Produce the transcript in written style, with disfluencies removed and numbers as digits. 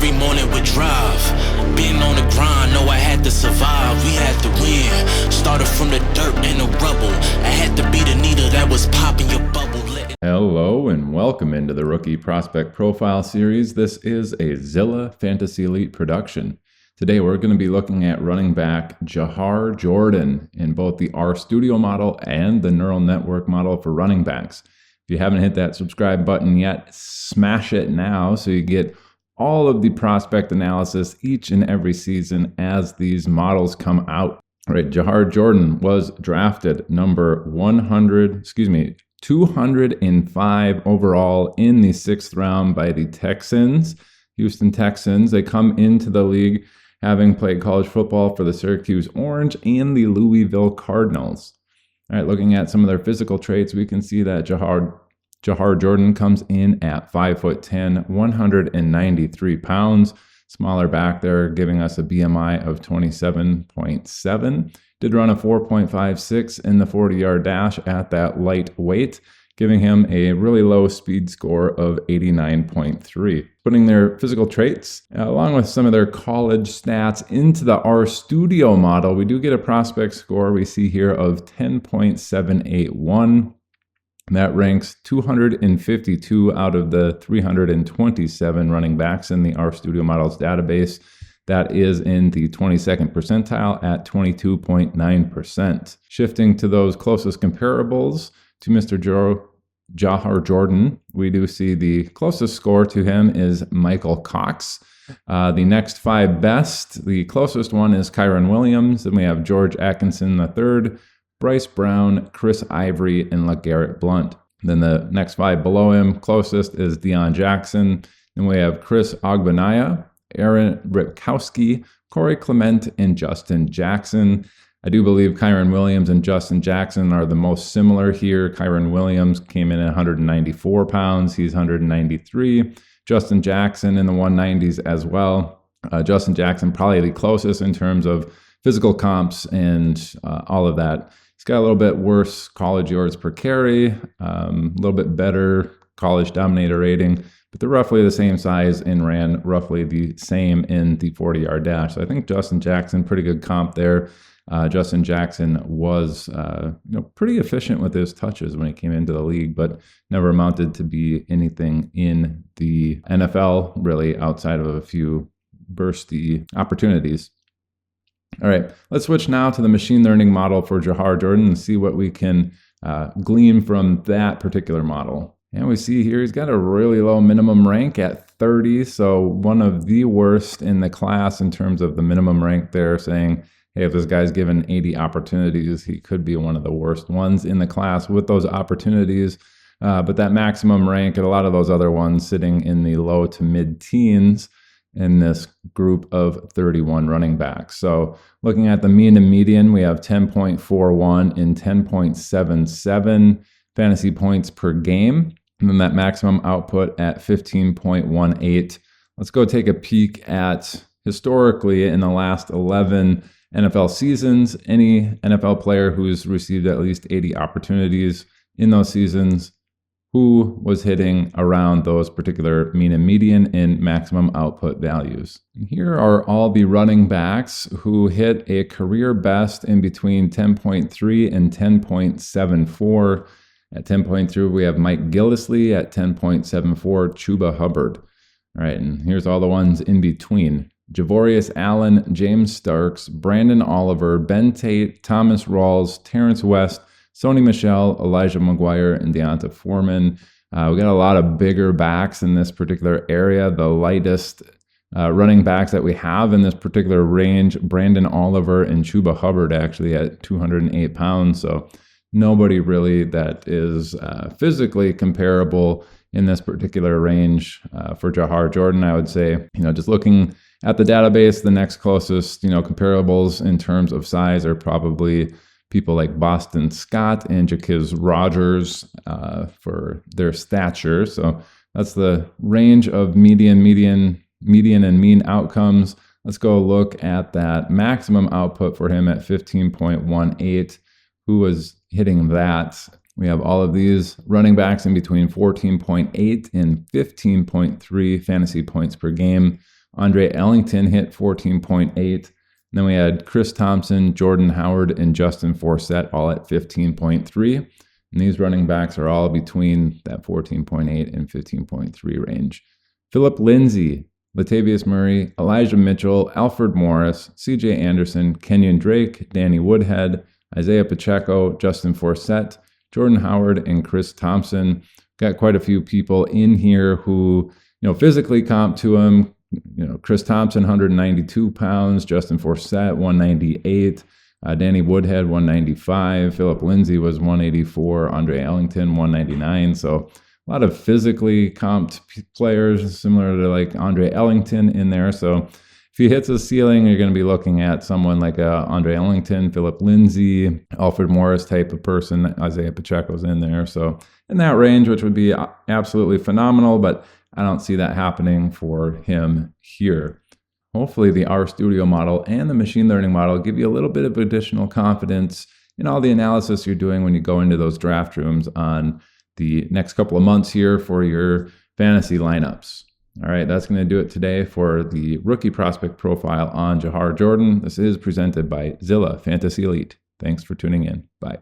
every morning with drive. Being on the grind, know I had to survive. We had to win. Started from the dirt and the rubble. I had to be the needle that was popping your bubble. Hello and welcome into the Rookie Prospect Profile Series. This is a Zilla Fantasy Elite production. Today we're going to be looking at running back Jawhar Jordan in both the RStudio model and the neural network model for running backs. If you haven't hit that subscribe button yet, smash it now so you get all of the prospect analysis each and every season as these models come out. All right, Jawhar Jordan was drafted number 205 overall in the 6th round by the Texans, Houston Texans. They come into the league having played college football for the Syracuse Orange and the Louisville Cardinals. All right, looking at some of their physical traits, we can see that Jawhar Jordan comes in at 5'10", 193 pounds. Smaller back there, giving us a BMI of 27.7. Did run a 4.56 in the 40-yard dash at that light weight, giving him a really low speed score of 89.3. Putting their physical traits, along with some of their college stats, into the RStudio model, we do get a prospect score we see here of 10.781. That ranks 252 out of the 327 running backs in the RStudio model's database. That is in the 22nd percentile at 22.9%. Shifting to those closest comparables to Mr. Jawhar Jordan, we do see the closest score to him is Michael Cox. The next 5 best, the closest one is Kyren Williams. Then we have George Atkinson III, Bryce Brown, Chris Ivory, and LeGarrette Blount. Then the next 5 below him, closest is Deion Jackson. Then we have Chris Ogbanaya, Aaron Ripkowski, Corey Clement, and Justin Jackson. I do believe Kyren Williams and Justin Jackson are the most similar here. Kyren Williams came in at 194 pounds. He's 193. Justin Jackson in the 190s as well. Justin Jackson probably the closest in terms of physical comps and all of that. He's got a little bit worse college yards per carry, a little bit better college dominator rating, but they're roughly the same size and ran roughly the same in the 40-yard dash. So I think Justin Jackson, pretty good comp there. Justin Jackson was pretty efficient with his touches when he came into the league, but never amounted to be anything in the NFL, really, outside of a few bursty opportunities. All right, let's switch now to the machine learning model for Jawhar Jordan and see what we can glean from that particular model. And we see here he's got a really low minimum rank at 30, so one of the worst in the class in terms of the minimum rank there, saying, hey, if this guy's given 80 opportunities, he could be one of the worst ones in the class with those opportunities. But that maximum rank and a lot of those other ones sitting in the low to mid-teens in this group of 31 running backs. So looking at the mean and median, we have 10.41 and 10.77 fantasy points per game. And then that maximum output at 15.18. Let's go take a peek at historically in the last 11 NFL seasons, any NFL player who's received at least 80 opportunities in those seasons, who was hitting around those particular mean and median and maximum output values. And here are all the running backs who hit a career best in between 10.3 and 10.74. At 10.3, we have Mike Gillislee. At 10.74, Chuba Hubbard. All right, and here's all the ones in between. Javorius Allen, James Starks, Brandon Oliver, Ben Tate, Thomas Rawls, Terrence West, Sony Michel, Elijah McGuire, and Deonta Foreman. We got a lot of bigger backs in this particular area. The lightest running backs that we have in this particular range, Brandon Oliver and Chuba Hubbard, actually at 208 pounds. So nobody really that is physically comparable in this particular range for Jawhar Jordan. I would say, just looking at the database, the next closest, comparables in terms of size are probably people like Boston Scott and Jaquiz Rogers for their stature. So that's the range of median, and mean outcomes. Let's go look at that maximum output for him at 15.18. Who was hitting that? We have all of these running backs in between 14.8 and 15.3 fantasy points per game. Andre Ellington hit 14.8. Then we had Chris Thompson, Jordan Howard, and Justin Forsett all at 15.3. And these running backs are all between that 14.8 and 15.3 range. Philip Lindsay, Latavius Murray, Elijah Mitchell, Alfred Morris, CJ Anderson, Kenyon Drake, Danny Woodhead, Isaiah Pacheco, Justin Forsett, Jordan Howard, and Chris Thompson. Got quite a few people in here who, physically comp to him. Chris Thompson, 192 pounds, Justin Forsett, 198, Danny Woodhead, 195, Philip Lindsay was 184, Andre Ellington, 199. So a lot of physically comped players, similar to like Andre Ellington in there. So if he hits a ceiling, you're going to be looking at someone like Andre Ellington, Philip Lindsay, Alfred Morris type of person. Isaiah Pacheco's in there. So in that range, which would be absolutely phenomenal, but I don't see that happening for him here. Hopefully the RStudio model and the machine learning model give you a little bit of additional confidence in all the analysis you're doing when you go into those draft rooms on the next couple of months here for your fantasy lineups. All right, that's going to do it today for the rookie prospect profile on Jawhar Jordan. This is presented by Zilla Fantasy Elite. Thanks for tuning in. Bye.